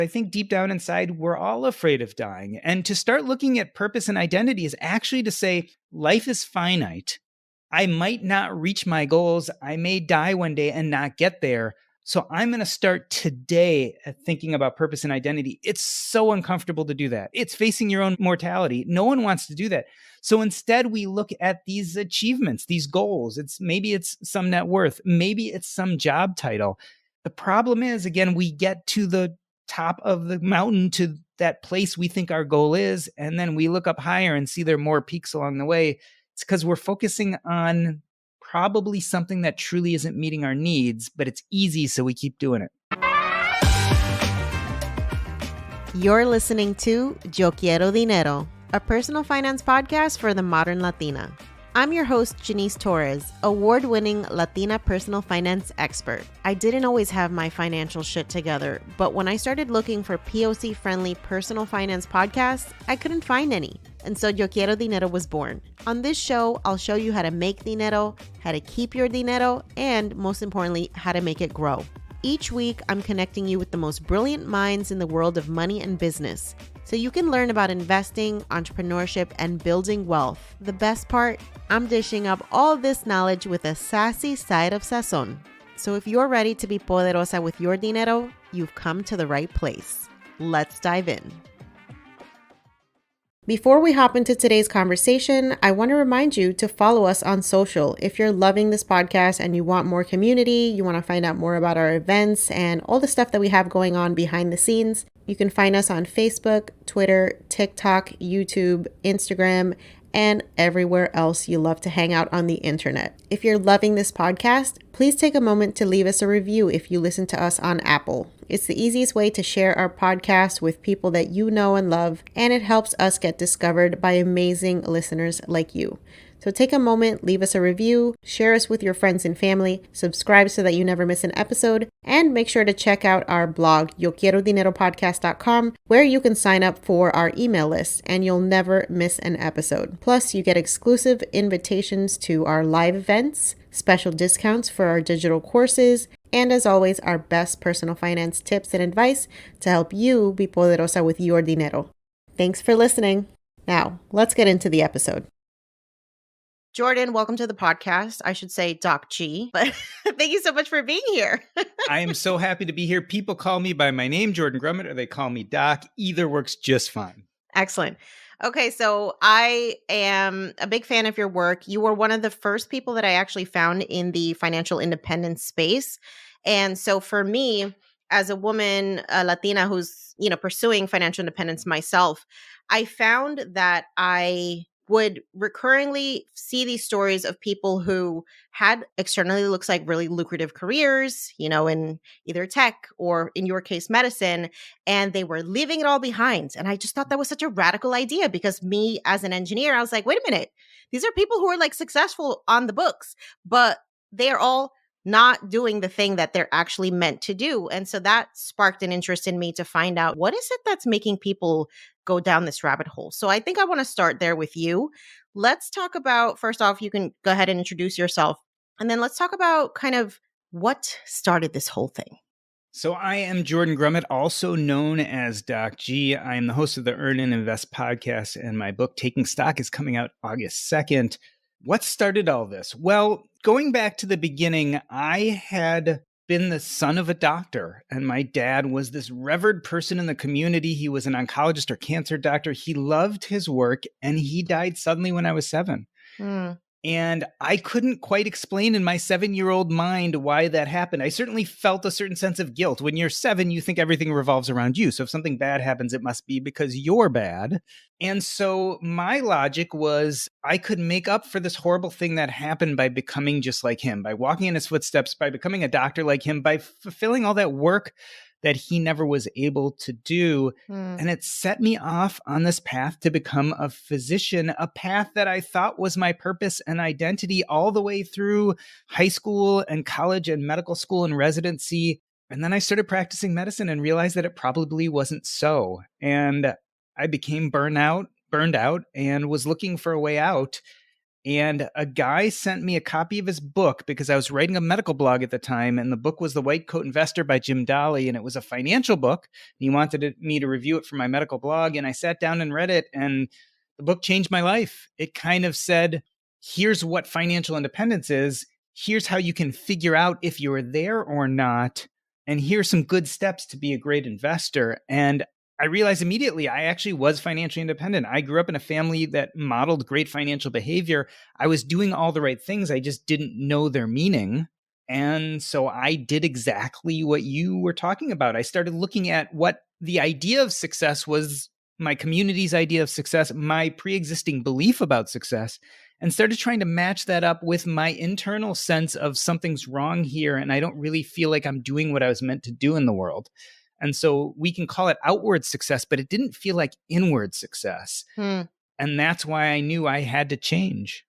I think deep down inside, we're all afraid of dying. And to start looking at purpose and identity is actually to say, life is finite. I might not reach my goals. I may die one day and not get there. So I'm going to start today at thinking about purpose and identity. It's so uncomfortable to do that. It's facing your own mortality. No one wants to do that. So instead, we look at these achievements, these goals. Maybe it's some net worth. Maybe it's some job title. The problem is, again, we get to the top of the mountain, to that place we think our goal is, and then we look up higher and see there are more peaks along the way. It's because we're focusing on probably something that truly isn't meeting our needs, but it's easy, so we keep doing it. You're listening to Yo Quiero Dinero, a personal finance podcast for the modern Latina. I'm your host, Janice Torres, award-winning Latina personal finance expert. I didn't always have my financial shit together, but when I started looking for POC-friendly personal finance podcasts, I couldn't find any. And so Yo Quiero Dinero was born. On this show, I'll show you how to make dinero, how to keep your dinero, and most importantly, how to make it grow. Each week, I'm connecting you with the most brilliant minds in the world of money and business, so you can learn about investing, entrepreneurship, and building wealth. The best part, I'm dishing up all this knowledge with a sassy side of sazon. So if you're ready to be poderosa with your dinero, you've come to the right place. Let's dive in. Before we hop into today's conversation, I want to remind you to follow us on social. If you're loving this podcast and you want more community, you want to find out more about our events and all the stuff that we have going on behind the scenes, you can find us on Facebook, Twitter, TikTok, YouTube, Instagram, and everywhere else you love to hang out on the internet. If you're loving this podcast, please take a moment to leave us a review if you listen to us on Apple. It's the easiest way to share our podcast with people that you know and love, and it helps us get discovered by amazing listeners like you. So take a moment, leave us a review, share us with your friends and family, subscribe so that you never miss an episode, and make sure to check out our blog, YoQuieroDineroPodcast.com, where you can sign up for our email list and you'll never miss an episode. Plus, you get exclusive invitations to our live events, special discounts for our digital courses, and as always, our best personal finance tips and advice to help you be poderosa with your dinero. Thanks for listening. Now, let's get into the episode. Jordan, welcome to the podcast. I should say Doc G, but thank you so much for being here. I am so happy to be here. People call me by my name, Jordan Grumet, or they call me Doc. Either works just fine. Excellent. Okay, so I am a big fan of your work. You were one of the first people that I actually found in the financial independence space. And so for me, as a woman, a Latina who's, pursuing financial independence myself, I found that I would recurringly see these stories of people who had externally looks like really lucrative careers, in either tech or in your case, medicine, and they were leaving it all behind. And I just thought that was such a radical idea because me as an engineer, I was like, wait a minute, these are people who are like successful on the books, but they're all not doing the thing that they're actually meant to do. And so that sparked an interest in me to find out what is it that's making people go down this rabbit hole. So I think I want to start there with you. Let's talk about, first off, you can go ahead and introduce yourself. And then let's talk about kind of what started this whole thing. So I am Jordan Grumet, also known as Doc G. I am the host of the Earn and Invest podcast, and my book, Taking Stock, is coming out August 2nd. What started all this? Well, going back to the beginning, I had been the son of a doctor, and my dad was this revered person in the community. He was an oncologist or cancer doctor. He loved his work, and he died suddenly when I was 7. And I couldn't quite explain in my 7-year-old mind why that happened. I certainly felt a certain sense of guilt. When you're 7, you think everything revolves around you. So if something bad happens, it must be because you're bad. And so my logic was I could make up for this horrible thing that happened by becoming just like him, by walking in his footsteps, by becoming a doctor like him, by fulfilling all that work that he never was able to do. And it set me off on this path to become a physician, a path that I thought was my purpose and identity all the way through high school and college and medical school and residency. And then I started practicing medicine and realized that it probably wasn't so. And I became burned out and was looking for a way out. And a guy sent me a copy of his book because I was writing a medical blog at the time. And the book was The White Coat Investor by Jim Daly. And it was a financial book. He wanted me to review it for my medical blog. And I sat down and read it. And the book changed my life. It kind of said, here's what financial independence is. Here's how you can figure out if you're there or not. And here's some good steps to be a great investor. And I realized immediately I actually was financially independent. I grew up in a family that modeled great financial behavior. I was doing all the right things. I just didn't know their meaning. And so I did exactly what you were talking about. I started looking at what the idea of success was, my community's idea of success, my pre-existing belief about success, and started trying to match that up with my internal sense of something's wrong here and I don't really feel like I'm doing what I was meant to do in the world. And so we can call it outward success, but it didn't feel like inward success. And that's why I knew I had to change.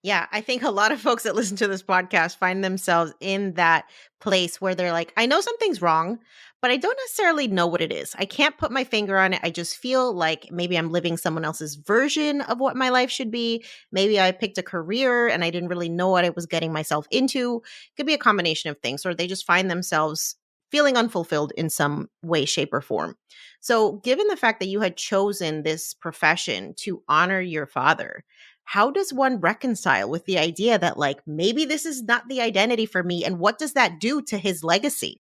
Yeah, I think a lot of folks that listen to this podcast find themselves in that place where they're like, I know something's wrong, but I don't necessarily know what it is. I can't put my finger on it. I just feel like maybe I'm living someone else's version of what my life should be. Maybe I picked a career and I didn't really know what I was getting myself into. It could be a combination of things, or they just find themselves feeling unfulfilled in some way, shape, or form. So, given the fact that you had chosen this profession to honor your father, how does one reconcile with the idea that, like, maybe this is not the identity for me? And what does that do to his legacy?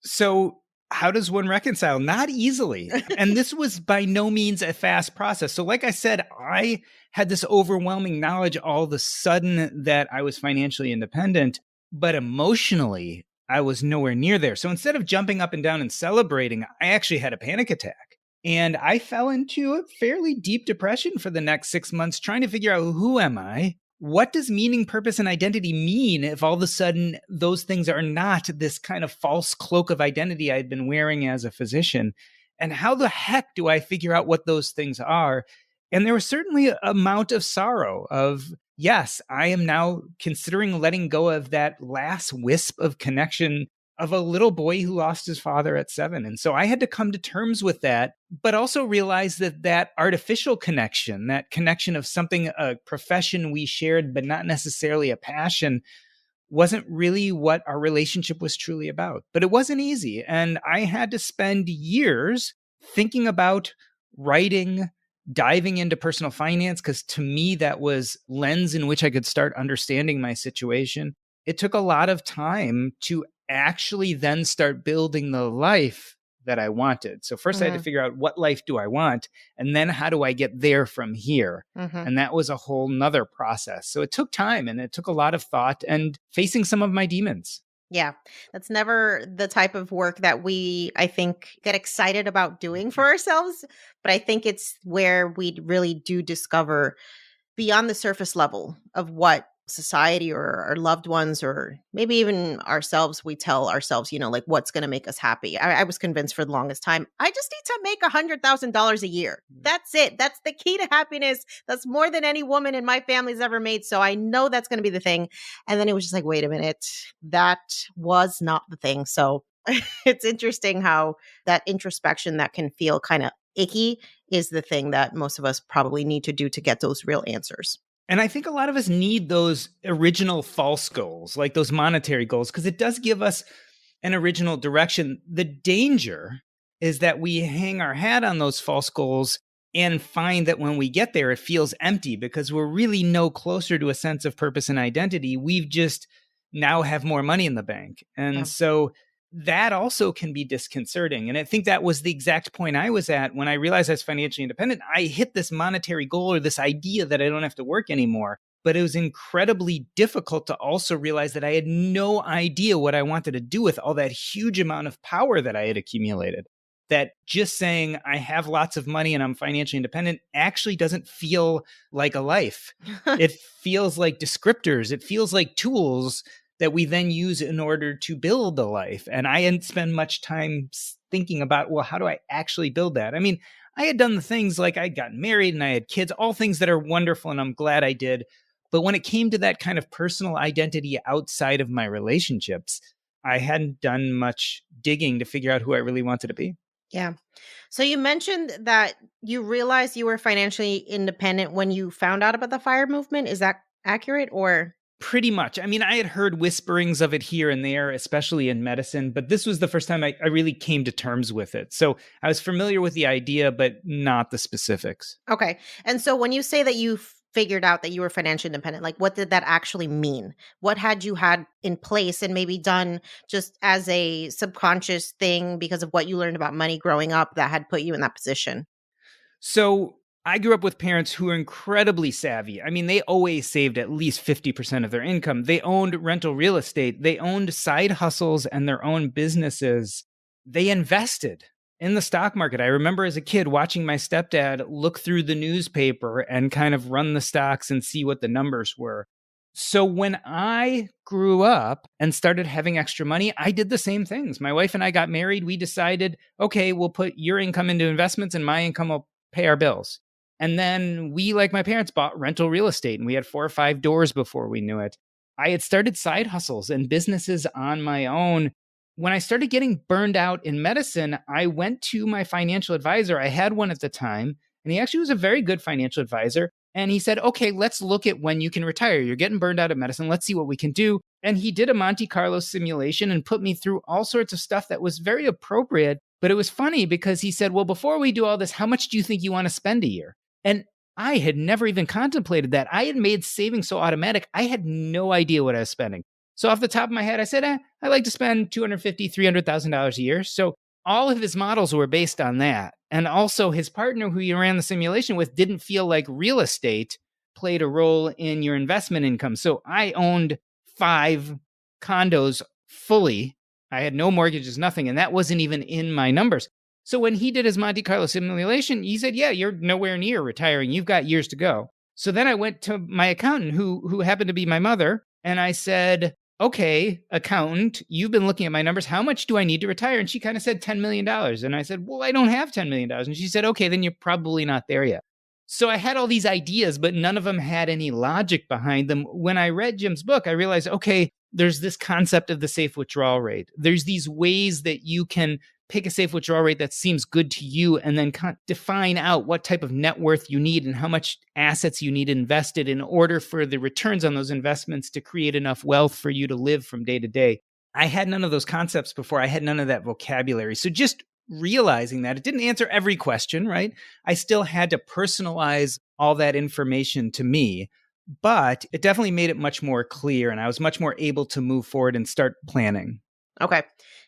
So, how does one reconcile? Not easily. And this was by no means a fast process. So, like I said, I had this overwhelming knowledge all of a sudden that I was financially independent, but emotionally, I was nowhere near there. So instead of jumping up and down and celebrating, I actually had a panic attack. And I fell into a fairly deep depression for the next 6 months, trying to figure out, who am I? What does meaning, purpose, and identity mean if all of a sudden those things are not this kind of false cloak of identity I'd been wearing as a physician? And how the heck do I figure out what those things are? And there was certainly an amount of sorrow of, yes, I am now considering letting go of that last wisp of connection of a little boy who lost his father at 7. And so I had to come to terms with that, but also realize that that artificial connection, that connection of something, a profession we shared, but not necessarily a passion, wasn't really what our relationship was truly about. But it wasn't easy. And I had to spend years thinking about writing, diving into personal finance, because to me, that was lens in which I could start understanding my situation. It took a lot of time to actually then start building the life that I wanted. So first I had to figure out, what life do I want? And then how do I get there from here? And that was a whole nother process. So it took time and it took a lot of thought and facing some of my demons. Yeah, that's never the type of work that we, I think, get excited about doing for ourselves. But I think it's where we really do discover beyond the surface level of what society or our loved ones or maybe even ourselves, we tell ourselves, like what's going to make us happy. I was convinced for the longest time, I just need to make $100,000 a year. That's it. That's the key to happiness. That's more than any woman in my family's ever made. So I know that's going to be the thing. And then it was just like, wait a minute, that was not the thing. So it's interesting how that introspection that can feel kind of icky is the thing that most of us probably need to do to get those real answers. And I think a lot of us need those original false goals, like those monetary goals, because it does give us an original direction. The danger is that we hang our hat on those false goals and find that when we get there, it feels empty because we're really no closer to a sense of purpose and identity. We've just now have more money in the bank. And so that also can be disconcerting. And I think that was the exact point I was at when I realized I was financially independent. I hit this monetary goal or this idea that I don't have to work anymore. But it was incredibly difficult to also realize that I had no idea what I wanted to do with all that huge amount of power that I had accumulated. That just saying I have lots of money and I'm financially independent actually doesn't feel like a life. It feels like descriptors. It feels like tools that we then use in order to build a life. And I hadn't spent much time thinking about, well, how do I actually build that? I mean, I had done the things like I got married and I had kids, all things that are wonderful and I'm glad I did. But when it came to that kind of personal identity outside of my relationships, I hadn't done much digging to figure out who I really wanted to be. Yeah. So you mentioned that you realized you were financially independent when you found out about the fire movement. Is that accurate or? Pretty much. I mean, I had heard whisperings of it here and there, especially in medicine, but this was the first time I really came to terms with it. So I was familiar with the idea, but not the specifics. Okay. And so when you say that you figured out that you were financially independent, like what did that actually mean? What had you had in place and maybe done just as a subconscious thing because of what you learned about money growing up that had put you in that position? So I grew up with parents who were incredibly savvy. I mean, they always saved at least 50% of their income. They owned rental real estate, they owned side hustles and their own businesses. They invested in the stock market. I remember as a kid watching my stepdad look through the newspaper and kind of run the stocks and see what the numbers were. So when I grew up and started having extra money, I did the same things. My wife and I got married. We decided, okay, we'll put your income into investments and my income will pay our bills. And then we, like my parents, bought rental real estate and we had 4 or 5 doors before we knew it. I had started side hustles and businesses on my own. When I started getting burned out in medicine, I went to my financial advisor. I had one at the time, and he actually was a very good financial advisor. And he said, okay, let's look at when you can retire. You're getting burned out at medicine. Let's see what we can do. And he did a Monte Carlo simulation and put me through all sorts of stuff that was very appropriate. But it was funny because he said, well, before we do all this, how much do you think you want to spend a year? And I had never even contemplated that. I had made saving so automatic. I had no idea what I was spending. So off the top of my head, I said, I like to spend $250,000, $300,000 a year. So all of his models were based on that. And also his partner who you ran the simulation with didn't feel like real estate played a role in your investment income. So I owned 5 condos fully. I had no mortgages, nothing. And that wasn't even in my numbers. So when he did his Monte Carlo simulation, he said, yeah, you're nowhere near retiring. You've got years to go. So then I went to my accountant who happened to be my mother. And I said, okay, accountant, you've been looking at my numbers. How much do I need to retire? And she kind of said $10 million. And I said, well, I don't have $10 million. And she said, okay, then you're probably not there yet. So I had all these ideas, but none of them had any logic behind them. When I read Jim's book, I realized, okay, there's this concept of the safe withdrawal rate. There's these ways that you can pick a safe withdrawal rate that seems good to you and then define out what type of net worth you need and how much assets you need invested in order for the returns on those investments to create enough wealth for you to live from day to day. I had none of those concepts before. I had none of that vocabulary. So just realizing that it didn't answer every question, right? I still had to personalize all that information to me, but it definitely made it much more clear and I was much more able to move forward and start planning. Okay.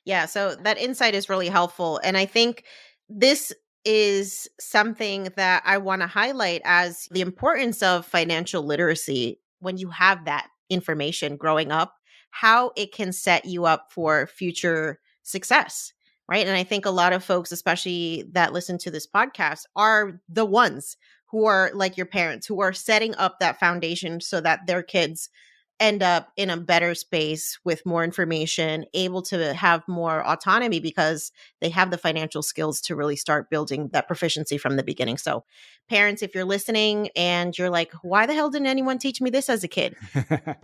Yeah. So that insight is really helpful. And I think this is something that I want to highlight as the importance of financial literacy when you have that information growing up, how it can set you up for future success. Right. And I think a lot of folks, especially that listen to this podcast, are the ones who are like your parents, who are setting up that foundation so that their kids end up in a better space with more information, able to have more autonomy because they have the financial skills to really start building that proficiency from the beginning. So, parents, if you're listening and you're like, why the hell didn't anyone teach me this as a kid?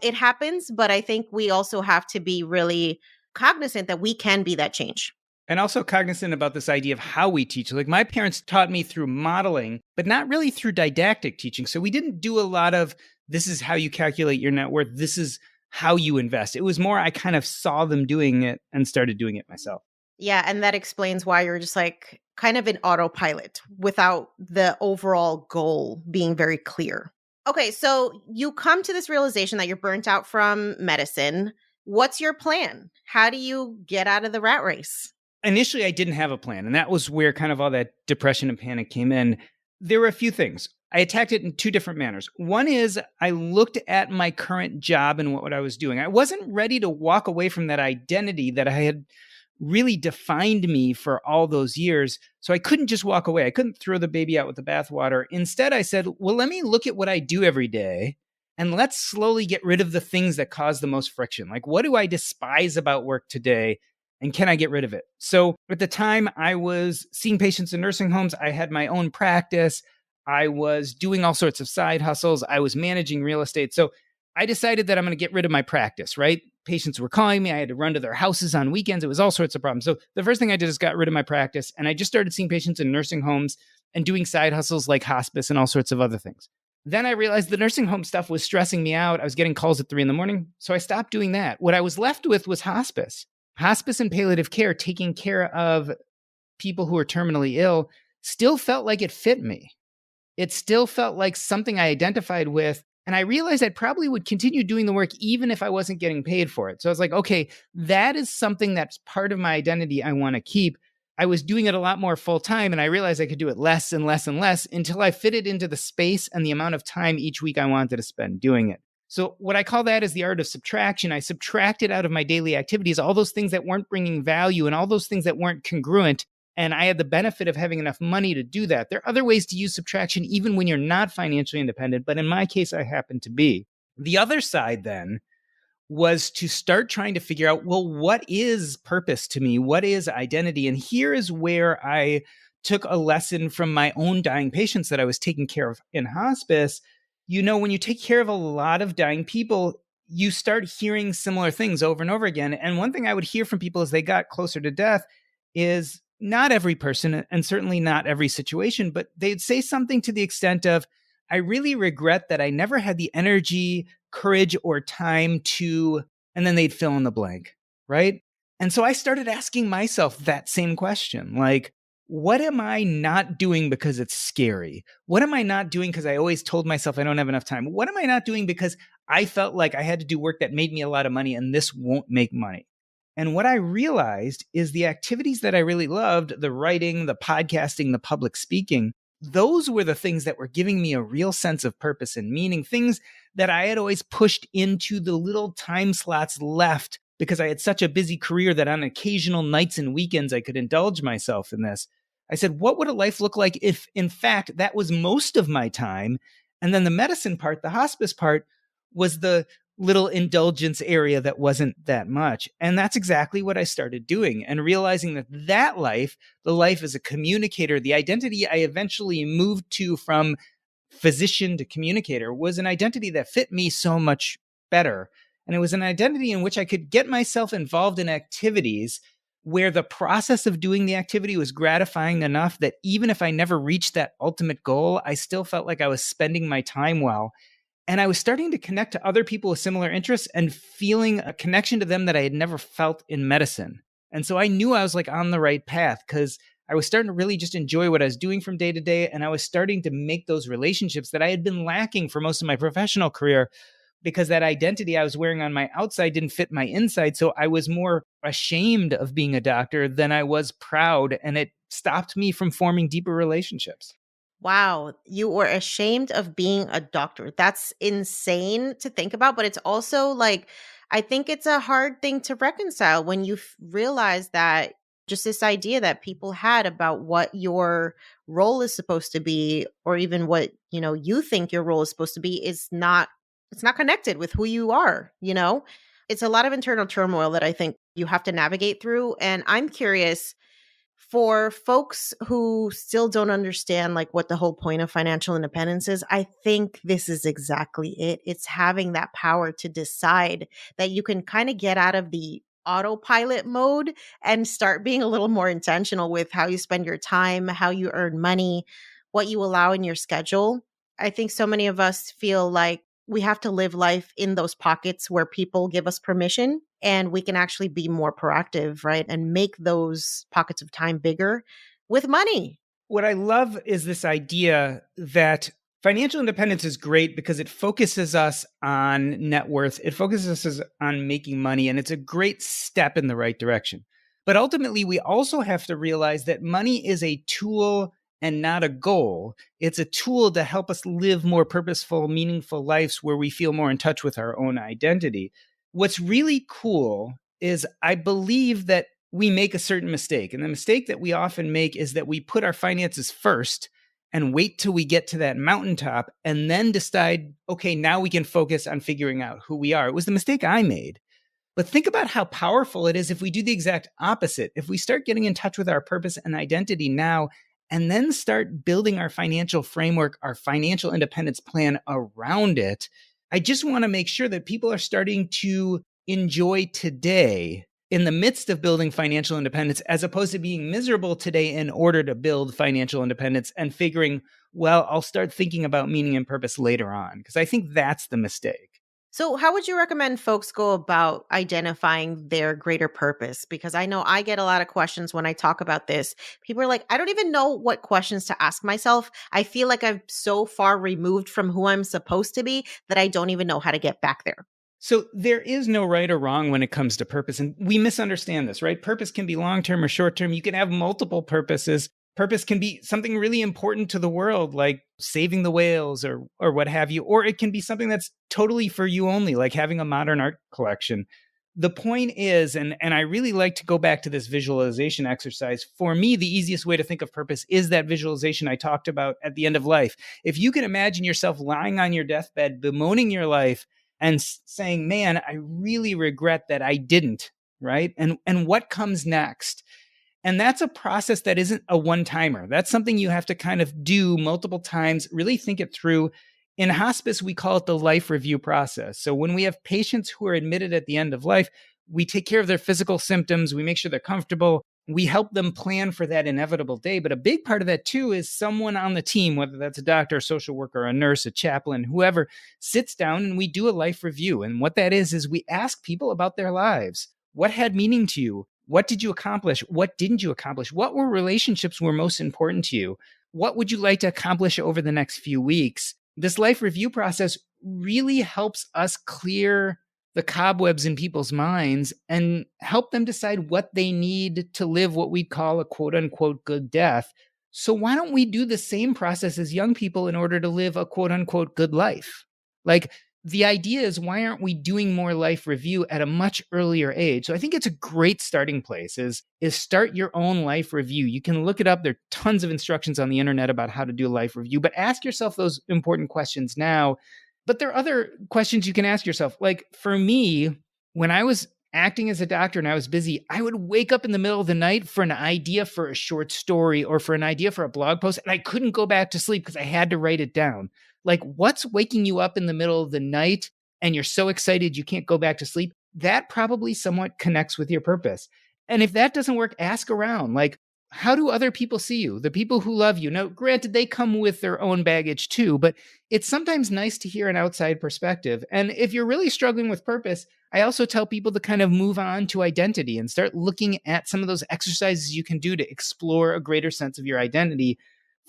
It happens, but I think we also have to be really cognizant that we can be that change. And also cognizant about this idea of how we teach. Like my parents taught me through modeling, but not really through didactic teaching. So we didn't do a lot of this is how you calculate your net worth. This is how you invest. It was more I kind of saw them doing it and started doing it myself. Yeah. And that explains why you're just like kind of in autopilot without the overall goal being very clear. Okay. So you come to this realization that you're burnt out from medicine. What's your plan? How do you get out of the rat race? Initially, I didn't have a plan. And that was where kind of all that depression and panic came in. There were a few things. I attacked it in 2 different manners. One is I looked at my current job and what I was doing. I wasn't ready to walk away from that identity that I had really defined me for all those years. So I couldn't just walk away. I couldn't throw the baby out with the bathwater. Instead, I said, well, let me look at what I do every day and let's slowly get rid of the things that cause the most friction. Like, what do I despise about work today? And can I get rid of it? So at the time I was seeing patients in nursing homes, I had my own practice. I was doing all sorts of side hustles. I was managing real estate. So I decided that I'm going to get rid of my practice, right? Patients were calling me. I had to run to their houses on weekends. It was all sorts of problems. So the first thing I did is got rid of my practice, and I just started seeing patients in nursing homes and doing side hustles like hospice and all sorts of other things. Then I realized the nursing home stuff was stressing me out. I was getting calls at 3 a.m. So I stopped doing that. What I was left with was hospice. Hospice and palliative care, taking care of people who are terminally ill, still felt like it fit me. It still felt like something I identified with. And I realized I probably would continue doing the work even if I wasn't getting paid for it. So I was like, okay, that is something that's part of my identity I want to keep. I was doing it a lot more full time, and I realized I could do it less and less and less until I fit it into the space and the amount of time each week I wanted to spend doing it. So what I call that is the art of subtraction. I subtracted out of my daily activities all those things that weren't bringing value and all those things that weren't congruent. And I had the benefit of having enough money to do that. There are other ways to use subtraction even when you're not financially independent, but in my case, I happen to be. The other side then was to start trying to figure out, well, what is purpose to me? What is identity? And here is where I took a lesson from my own dying patients that I was taking care of in hospice. You know, when you take care of a lot of dying people, you start hearing similar things over and over again. And one thing I would hear from people as they got closer to death is not every person, and certainly not every situation, but they'd say something to the extent of, I really regret that I never had the energy, courage, or time to, and then they'd fill in the blank, right? And so I started asking myself that same question, like, what am I not doing because it's scary? What am I not doing because I always told myself I don't have enough time? What am I not doing because I felt like I had to do work that made me a lot of money and this won't make money? And what I realized is the activities that I really loved, the writing, the podcasting, the public speaking, those were the things that were giving me a real sense of purpose and meaning, things that I had always pushed into the little time slots left because I had such a busy career that on occasional nights and weekends, I could indulge myself in this. I said, what would a life look like if, in fact, that was most of my time? And then the medicine part, the hospice part, was the little indulgence area that wasn't that much. And that's exactly what I started doing and realizing that life, the life as a communicator, the identity I eventually moved to from physician to communicator was an identity that fit me so much better. And it was an identity in which I could get myself involved in activities where the process of doing the activity was gratifying enough that even if I never reached that ultimate goal, I still felt like I was spending my time well. And I was starting to connect to other people with similar interests and feeling a connection to them that I had never felt in medicine. And so I knew I was like on the right path because I was starting to really just enjoy what I was doing from day to day. And I was starting to make those relationships that I had been lacking for most of my professional career because that identity I was wearing on my outside didn't fit my inside. So I was more ashamed of being a doctor than I was proud. And it stopped me from forming deeper relationships. Wow, you were ashamed of being a doctor. That's insane to think about, but it's also like, I think it's a hard thing to reconcile when you realize that just this idea that people had about what your role is supposed to be, or even what, you think your role is supposed to be is not, it's not connected with who you are, It's a lot of internal turmoil that I think you have to navigate through. And I'm curious, for folks who still don't understand like what the whole point of financial independence is, I think this is exactly it. It's having that power to decide that you can kind of get out of the autopilot mode and start being a little more intentional with how you spend your time, how you earn money, what you allow in your schedule. I think so many of us feel like we have to live life in those pockets where people give us permission and we can actually be more proactive, right? And make those pockets of time bigger with money. What I love is this idea that financial independence is great because it focuses us on net worth. It focuses us on making money, and it's a great step in the right direction. But ultimately, we also have to realize that money is a tool and not a goal. It's a tool to help us live more purposeful, meaningful lives where we feel more in touch with our own identity. What's really cool is I believe that we make a certain mistake. And the mistake that we often make is that we put our finances first and wait till we get to that mountaintop and then decide, okay, now we can focus on figuring out who we are. It was the mistake I made. But think about how powerful it is if we do the exact opposite. If we start getting in touch with our purpose and identity now, and then start building our financial framework, our financial independence plan around it, I just want to make sure that people are starting to enjoy today in the midst of building financial independence, as opposed to being miserable today in order to build financial independence and figuring, well, I'll start thinking about meaning and purpose later on. Because I think that's the mistake. So, how would you recommend folks go about identifying their greater purpose? Because I know I get a lot of questions when I talk about this. People are like, I don't even know what questions to ask myself. I feel like I'm so far removed from who I'm supposed to be that I don't even know how to get back there. So there is no right or wrong when it comes to purpose. And we misunderstand this, right? Purpose can be long-term or short-term. You can have multiple purposes. Purpose can be something really important to the world, like saving the whales or what have you. Or it can be something that's totally for you only, like having a modern art collection. The point is, and I really like to go back to this visualization exercise. For me, the easiest way to think of purpose is that visualization I talked about at the end of life. If you can imagine yourself lying on your deathbed, bemoaning your life, and saying, man, I really regret that I didn't, right? And what comes next? And that's a process that isn't a one-timer. That's something you have to kind of do multiple times, really think it through. In hospice, we call it the life review process. So when we have patients who are admitted at the end of life, we take care of their physical symptoms, we make sure they're comfortable, we help them plan for that inevitable day. But a big part of that too is someone on the team, whether that's a doctor, a social worker, a nurse, a chaplain, whoever, sits down and we do a life review. And what that is we ask people about their lives. What had meaning to you? What did you accomplish? What didn't you accomplish? What were relationships were most important to you? What would you like to accomplish over the next few weeks? This life review process really helps us clear the cobwebs in people's minds and help them decide what they need to live what we call a quote unquote good death. So why don't we do the same process as young people in order to live a quote unquote good life? Like, the idea is, why aren't we doing more life review at a much earlier age? So I think it's a great starting place is start your own life review. You can look it up. There are tons of instructions on the internet about how to do a life review, but ask yourself those important questions now. But there are other questions you can ask yourself. Like for me, when I was acting as a doctor and I was busy, I would wake up in the middle of the night for an idea for a short story or for an idea for a blog post, and I couldn't go back to sleep because I had to write it down. Like, what's waking you up in the middle of the night and you're so excited you can't go back to sleep? That probably somewhat connects with your purpose. And if that doesn't work, ask around. Like, how do other people see you? The people who love you. Now, granted, they come with their own baggage too, but it's sometimes nice to hear an outside perspective. And if you're really struggling with purpose, I also tell people to kind of move on to identity and start looking at some of those exercises you can do to explore a greater sense of your identity.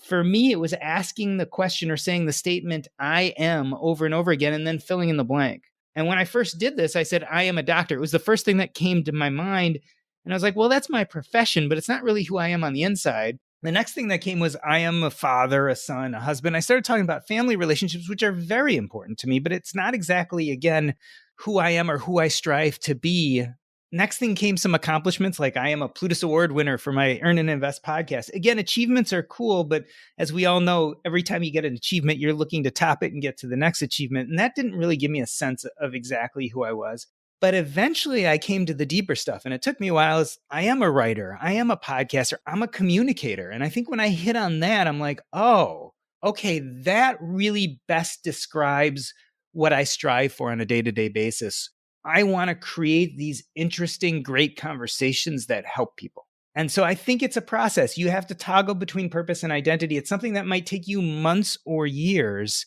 For me, it was asking the question or saying the statement, I am, over and over again, and then filling in the blank. And when I first did this, I said, I am a doctor. It was the first thing that came to my mind. And I was like, well, that's my profession, but it's not really who I am on the inside. The next thing that came was, I am a father, a son, a husband. I started talking about family relationships, which are very important to me, but it's not exactly, again, who I am or who I strive to be. Next thing came some accomplishments, like I am a Plutus Award winner for my Earn and Invest podcast. Again, achievements are cool, but as we all know, every time you get an achievement, you're looking to top it and get to the next achievement. And that didn't really give me a sense of exactly who I was. But eventually I came to the deeper stuff, and it took me a while. I am a writer, I am a podcaster, I'm a communicator. And I think when I hit on that, I'm like, oh, okay, that really best describes what I strive for on a day-to-day basis. I want to create these interesting, great conversations that help people. And so I think it's a process. You have to toggle between purpose and identity. It's something that might take you months or years,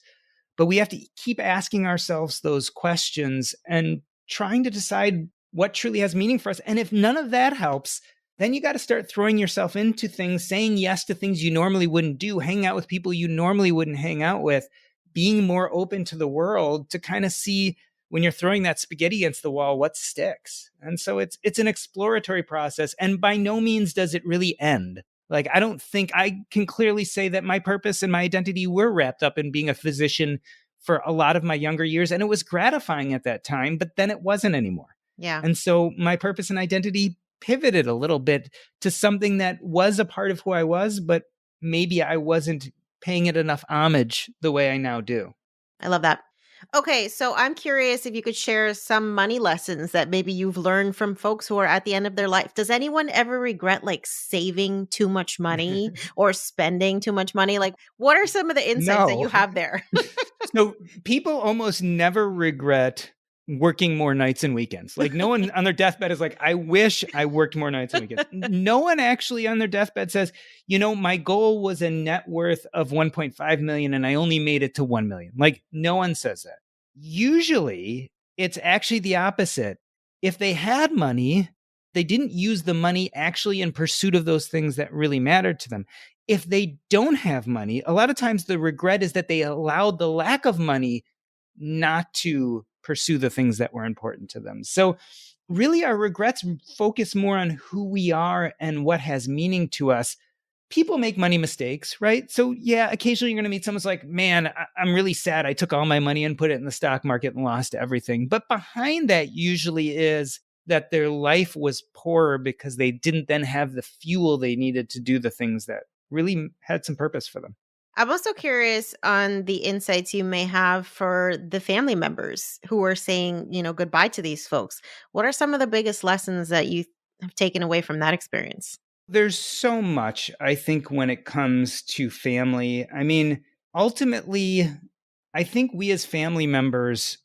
but we have to keep asking ourselves those questions and trying to decide what truly has meaning for us. And if none of that helps, then you got to start throwing yourself into things, saying yes to things you normally wouldn't do, hanging out with people you normally wouldn't hang out with, being more open to the world to kind of see, when you're throwing that spaghetti against the wall, what sticks. And so it's an exploratory process. And by no means does it really end. Like, I don't think I can clearly say that my purpose and my identity were wrapped up in being a physician for a lot of my younger years. And it was gratifying at that time, but then it wasn't anymore. Yeah. And so my purpose and identity pivoted a little bit to something that was a part of who I was, but maybe I wasn't paying it enough homage the way I now do. I love that. Okay, so I'm curious if you could share some money lessons that maybe you've learned from folks who are at the end of their life. Does anyone ever regret like saving too much money or spending too much money? Like, what are some of the insights that you have there? So people almost never regret working more nights and weekends. Like no one on their deathbed is like, I wish I worked more nights and weekends. No one actually on their deathbed says, my goal was a net worth of 1.5 million and I only made it to 1 million. Like no one says that. Usually it's actually the opposite. If they had money, they didn't use the money actually in pursuit of those things that really mattered to them. If they don't have money, a lot of times the regret is that they allowed the lack of money not to pursue the things that were important to them. So really our regrets focus more on who we are and what has meaning to us. People make money mistakes, right? So yeah, occasionally you're going to meet someone's like, man, I'm really sad. I took all my money and put it in the stock market and lost everything. But behind that usually is that their life was poorer because they didn't then have the fuel they needed to do the things that really had some purpose for them. I'm also curious on the insights you may have for the family members who are saying, goodbye to these folks. What are some of the biggest lessons that you have taken away from that experience? There's so much, I think, when it comes to family. I mean, ultimately, I think we as family members,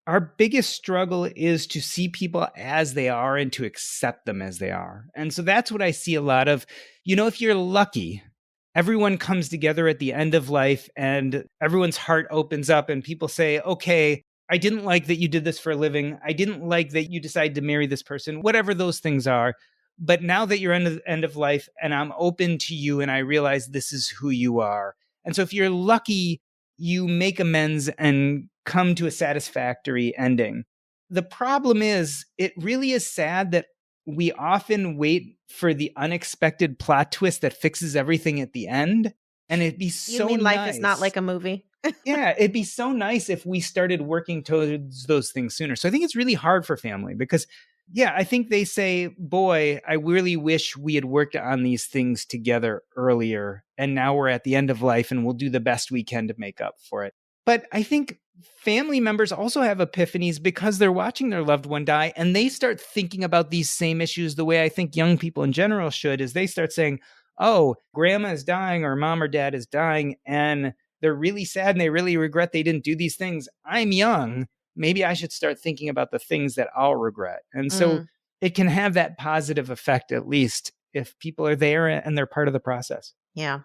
our biggest struggle is to see people as they are and to accept them as they are. And so that's what I see a lot of. If you're lucky, everyone comes together at the end of life and everyone's heart opens up and people say, okay, I didn't like that you did this for a living. I didn't like that you decided to marry this person, whatever those things are. But now that you're at the end of life and I'm open to you and I realize this is who you are. And so if you're lucky, you make amends and come to a satisfactory ending. The problem is, it really is sad that we often wait for the unexpected plot twist that fixes everything at the end. And it'd be so nice. You mean life is not like a movie? Yeah, it'd be so nice if we started working towards those things sooner. So I think it's really hard for family because, yeah, I think they say, boy, I really wish we had worked on these things together earlier. And now we're at the end of life and we'll do the best we can to make up for it. But I think family members also have epiphanies because they're watching their loved one die and they start thinking about these same issues the way I think young people in general should, is they start saying, oh, grandma is dying or mom or dad is dying and they're really sad and they really regret they didn't do these things. I'm young. Maybe I should start thinking about the things that I'll regret. And so it can have that positive effect, at least if people are there and they're part of the process. Yeah.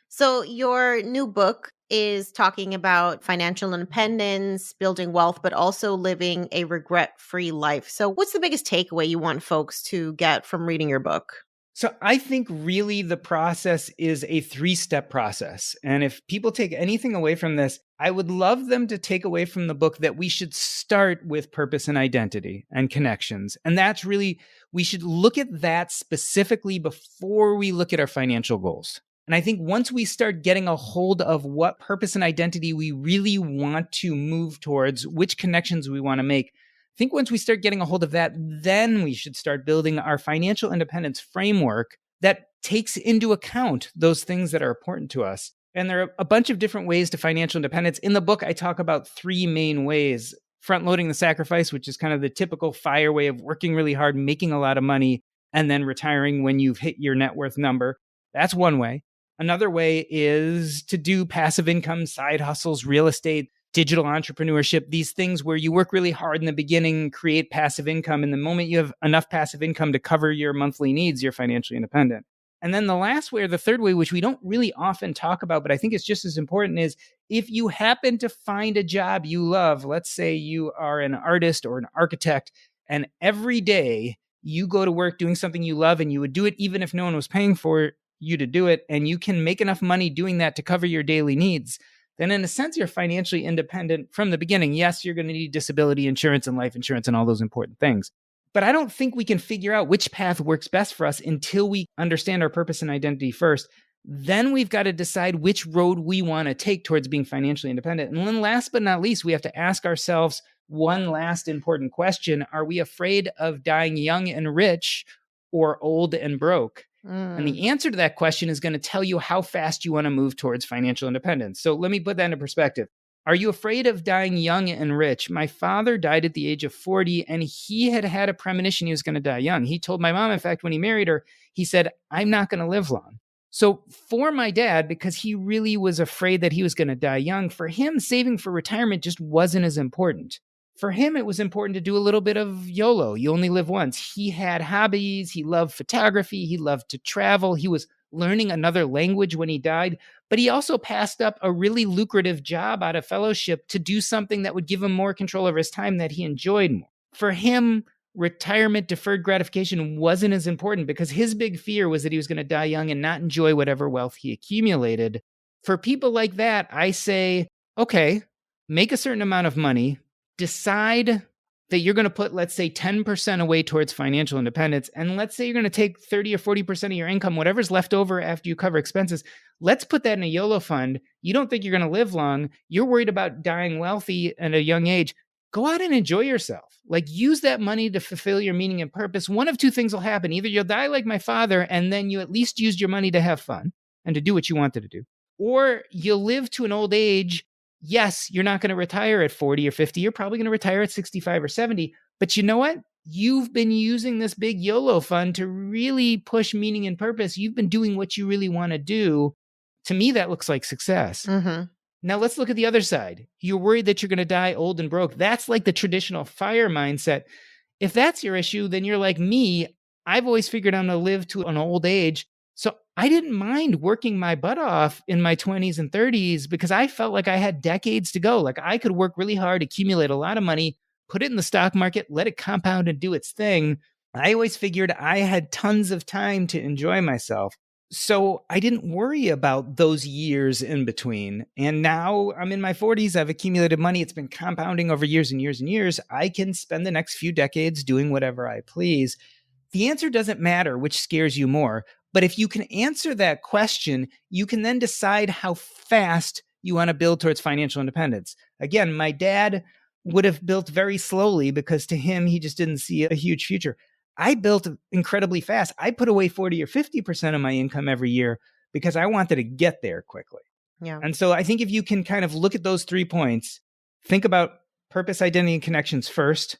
So your new book is talking about financial independence, building wealth, but also living a regret-free life. So what's the biggest takeaway you want folks to get from reading your book? So I think really the process is a 3-step process. And if people take anything away from this, I would love them to take away from the book that we should start with purpose and identity and connections. And that's really, we should look at that specifically before we look at our financial goals. And I think once we start getting a hold of what purpose and identity we really want to move towards, which connections we want to make, I think once we start getting a hold of that, then we should start building our financial independence framework that takes into account those things that are important to us. And there are a bunch of different ways to financial independence. In the book, I talk about 3 main ways. Front loading the sacrifice, which is kind of the typical FIRE way of working really hard, making a lot of money, and then retiring when you've hit your net worth number. That's one way. Another way is to do passive income, side hustles, real estate, digital entrepreneurship, these things where you work really hard in the beginning, create passive income. And the moment you have enough passive income to cover your monthly needs, you're financially independent. And then the last way, or the third way, which we don't really often talk about, but I think it's just as important, is if you happen to find a job you love, let's say you are an artist or an architect, and every day you go to work doing something you love and you would do it even if no one was paying for you to do it, and you can make enough money doing that to cover your daily needs, then in a sense, you're financially independent from the beginning. Yes, you're going to need disability insurance and life insurance and all those important things. But I don't think we can figure out which path works best for us until we understand our purpose and identity first. Then we've got to decide which road we want to take towards being financially independent. And then last but not least, we have to ask ourselves one last important question. Are we afraid of dying young and rich or old and broke? And the answer to that question is going to tell you how fast you want to move towards financial independence. So let me put that into perspective. Are you afraid of dying young and rich? My father died at the age of 40, and he had had a premonition he was going to die young. He told my mom, in fact, when he married her, he said, I'm not going to live long. So for my dad, because he really was afraid that he was going to die young, for him, saving for retirement just wasn't as important. For him, it was important to do a little bit of YOLO. You only live once. He had hobbies. He loved photography. He loved to travel. He was learning another language when he died. But he also passed up a really lucrative job out of fellowship to do something that would give him more control over his time that he enjoyed more. For him, retirement deferred gratification wasn't as important because his big fear was that he was going to die young and not enjoy whatever wealth he accumulated. For people like that, I say, okay, make a certain amount of money, decide that you're going to put, let's say, 10% away towards financial independence. And let's say you're going to take 30 or 40% of your income, whatever's left over after you cover expenses. Let's put that in a YOLO fund. You don't think you're going to live long. You're worried about dying wealthy at a young age. Go out and enjoy yourself. Like, use that money to fulfill your meaning and purpose. One of two things will happen. Either you'll die like my father, and then you at least used your money to have fun and to do what you wanted to do. Or you'll live to an old age. Yes, you're not going to retire at 40 or 50. You're probably going to retire at 65 or 70. But you know what? You've been using this big YOLO fund to really push meaning and purpose. You've been doing what you really want to do. To me, that looks like success. Mm-hmm. Now let's look at the other side. You're worried that you're going to die old and broke. That's like the traditional FIRE mindset. If that's your issue, then you're like me. I've always figured I'm going to live to an old age. So I didn't mind working my butt off in my 20s and 30s because I felt like I had decades to go. Like I could work really hard, accumulate a lot of money, put it in the stock market, let it compound and do its thing. I always figured I had tons of time to enjoy myself. So I didn't worry about those years in between. And now I'm in my 40s. I've accumulated money. It's been compounding over years and years and years. I can spend the next few decades doing whatever I please. The answer doesn't matter which scares you more. But if you can answer that question, you can then decide how fast you want to build towards financial independence. Again, my dad would have built very slowly because to him, he just didn't see a huge future. I built incredibly fast. I put away 40 or 50% of my income every year because I wanted to get there quickly. Yeah. And so I think if you can kind of look at those 3 points, think about purpose, identity, and connections first,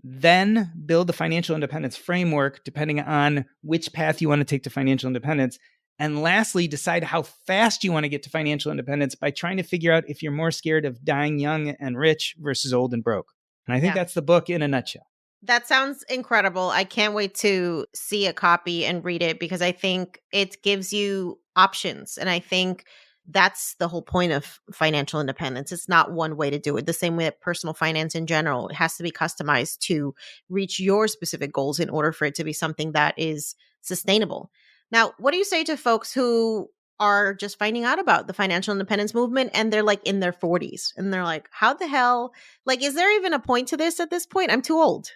then build the financial independence framework depending on which path you want to take to financial independence. And lastly, decide how fast you want to get to financial independence by trying to figure out if you're more scared of dying young and rich versus old and broke. And I think that's the book in a nutshell. That sounds incredible. I can't wait to see a copy and read it because I think it gives you options. And I think that's the whole point of financial independence. It's not one way to do it. The same way that personal finance in general, it has to be customized to reach your specific goals in order for it to be something that is sustainable. Now, what do you say to folks who are just finding out about the financial independence movement and they're like in their 40s and they're like, how the hell, like, is there even a point to this at this point? I'm too old.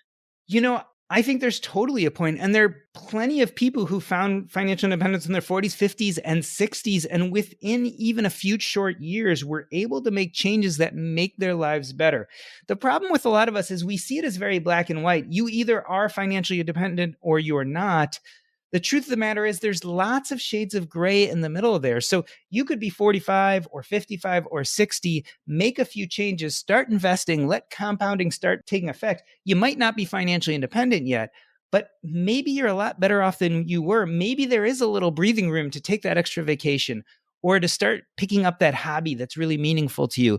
You know, I think there's totally a point. And there are plenty of people who found financial independence in their 40s, 50s, and 60s. And within even a few short years, were able to make changes that make their lives better. The problem with a lot of us is we see it as very black and white. You either are financially independent or you're not. The truth of the matter is there's lots of shades of gray in the middle of there. So you could be 45 or 55 or 60, make a few changes, start investing, let compounding start taking effect. You might not be financially independent yet, but maybe you're a lot better off than you were. Maybe there is a little breathing room to take that extra vacation or to start picking up that hobby that's really meaningful to you.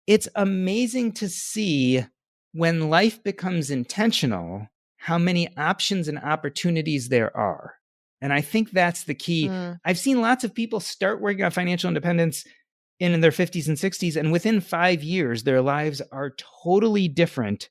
It's amazing to see when life becomes intentional, how many options and opportunities there are. And I think that's the key. I've seen lots of people start working on financial independence in their 50s and 60s, and within 5 years, their lives are totally different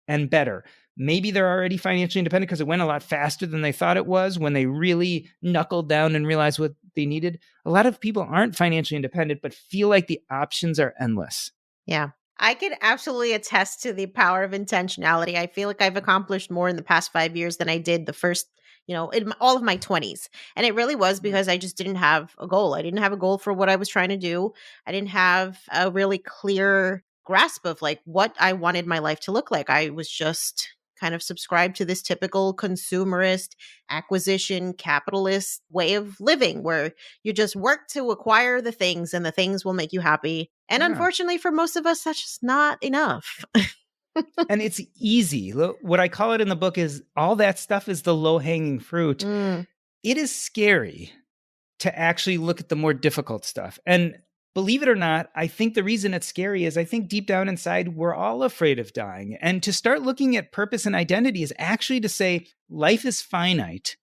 and better. Maybe they're already financially independent because it went a lot faster than they thought it was when they really knuckled down and realized what they needed. A lot of people aren't financially independent, but feel like the options are endless. Yeah. I can absolutely attest to the power of intentionality. I feel like I've accomplished more in the past 5 years than I did the first, in all of my 20s. And it really was because I just didn't have a goal. I didn't have a goal for what I was trying to do. I didn't have a really clear grasp of like what I wanted my life to look like. I was just kind of subscribed to this typical consumerist, acquisition, capitalist way of living where you just work to acquire the things and the things will make you happy. And unfortunately for most of us, that's just not enough. And it's easy. What I call it in the book is all that stuff is the low-hanging fruit. It is scary to actually look at the more difficult stuff. And believe it or not, I think the reason it's scary is I think deep down inside, we're all afraid of dying. And to start looking at purpose and identity is actually to say, life is finite.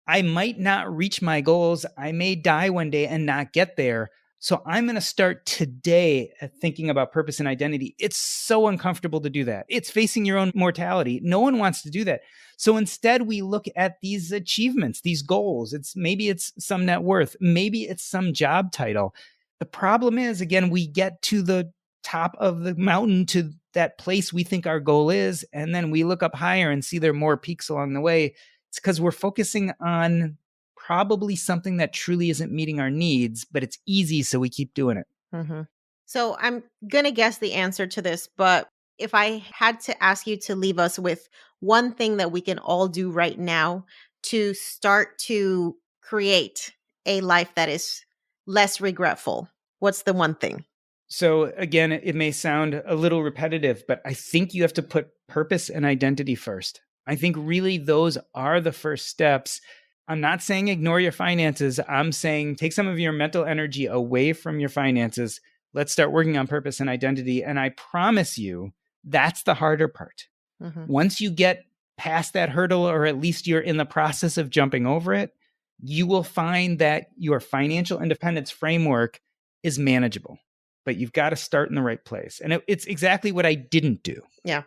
I might not reach my goals. I may die one day and not get there. So I'm going to start today at thinking about purpose and identity. It's so uncomfortable to do that. It's facing your own mortality. No one wants to do that. So instead, we look at these achievements, these goals. Maybe it's some net worth. Maybe it's some job title. The problem is, again, we get to the top of the mountain, to that place we think our goal is, and then we look up higher and see there are more peaks along the way. It's because we're focusing on probably something that truly isn't meeting our needs, but it's easy, so we keep doing it. Mm-hmm. So I'm going to guess the answer to this, but if I had to ask you to leave us with one thing that we can all do right now to start to create a life that is less regretful, what's the one thing? So again, it may sound a little repetitive, but I think you have to put purpose and identity first. I think really those are the first steps. I'm not saying ignore your finances. I'm saying take some of your mental energy away from your finances. Let's start working on purpose and identity. And I promise you, that's the harder part. Mm-hmm. Once you get past that hurdle, or at least you're in the process of jumping over it, you will find that your financial independence framework is manageable. But you've got to start in the right place. And it's exactly what I didn't do. Yeah.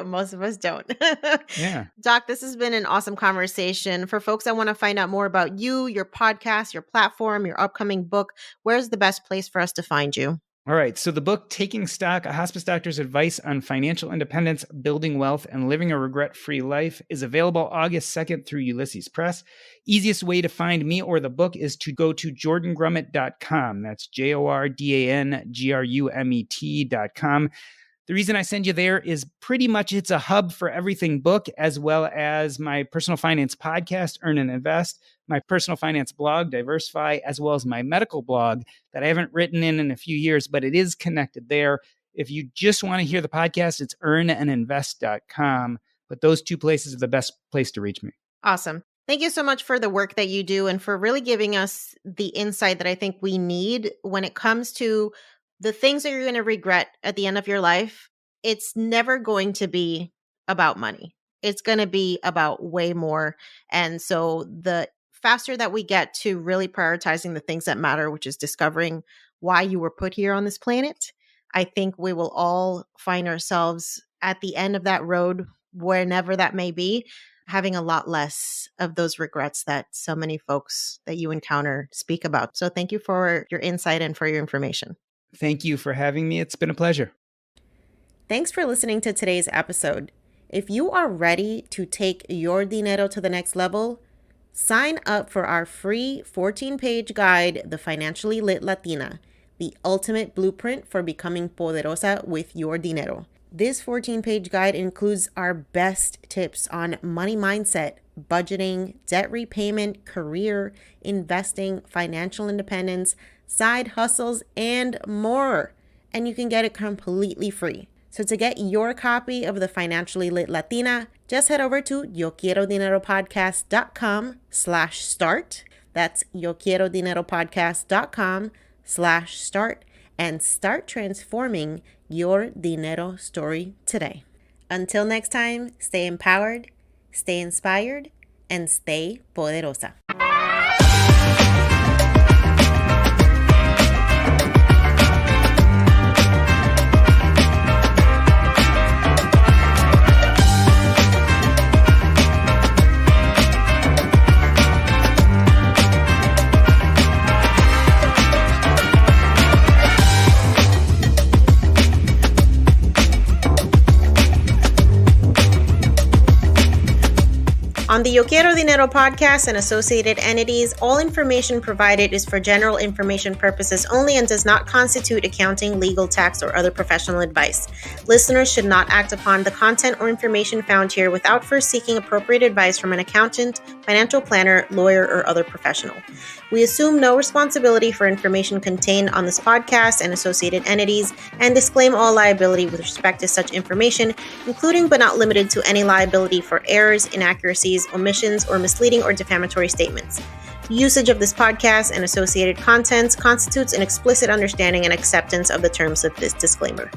Most of us don't. Yeah. Doc, this has been an awesome conversation. For folks that want to find out more about you, your podcast, your platform, your upcoming book, where's the best place for us to find you? All right. So the book, Taking Stock, A Hospice Doctor's Advice on Financial Independence, Building Wealth, and Living a Regret-Free Life, is available August 2nd through Ulysses Press. Easiest way to find me or the book is to go to jordangrumet.com. That's JORDANGRUMET.com. The reason I send you there is pretty much it's a hub for everything book, as well as my personal finance podcast, Earn and Invest, my personal finance blog, Diversify, as well as my medical blog that I haven't written in a few years, but it is connected there. If you just want to hear the podcast, it's earnandinvest.com. But those two places are the best place to reach me. Awesome. Thank you so much for the work that you do and for really giving us the insight that I think we need when it comes to the things that you're going to regret at the end of your life. It's never going to be about money. It's going to be about way more. And so the faster that we get to really prioritizing the things that matter, which is discovering why you were put here on this planet, I think we will all find ourselves at the end of that road, whenever that may be, having a lot less of those regrets that so many folks that you encounter speak about. So thank you for your insight and for your information. Thank you for having me. It's been a pleasure. Thanks for listening to today's episode. If you are ready to take your dinero to the next level, sign up for our free 14-page guide, The Financially Lit Latina, the ultimate blueprint for becoming poderosa with your dinero. This 14-page guide includes our best tips on money mindset, budgeting, debt repayment, career, investing, financial independence, side hustles, and more. And you can get it completely free. So to get your copy of the Financially Lit Latina, just head over to yoquierodineropodcast.com/start. That's yoquierodineropodcast.com/start and start transforming your dinero story today. Until next time, stay empowered, stay inspired, and stay poderosa. On the Yo Quiero Dinero podcast and associated entities, all information provided is for general information purposes only and does not constitute accounting, legal, tax, or other professional advice. Listeners should not act upon the content or information found here without first seeking appropriate advice from an accountant, financial planner, lawyer, or other professional. We assume no responsibility for information contained on this podcast and associated entities and disclaim all liability with respect to such information, including but not limited to any liability for errors, inaccuracies, omissions, or misleading or defamatory statements. Usage of this podcast and associated contents constitutes an explicit understanding and acceptance of the terms of this disclaimer.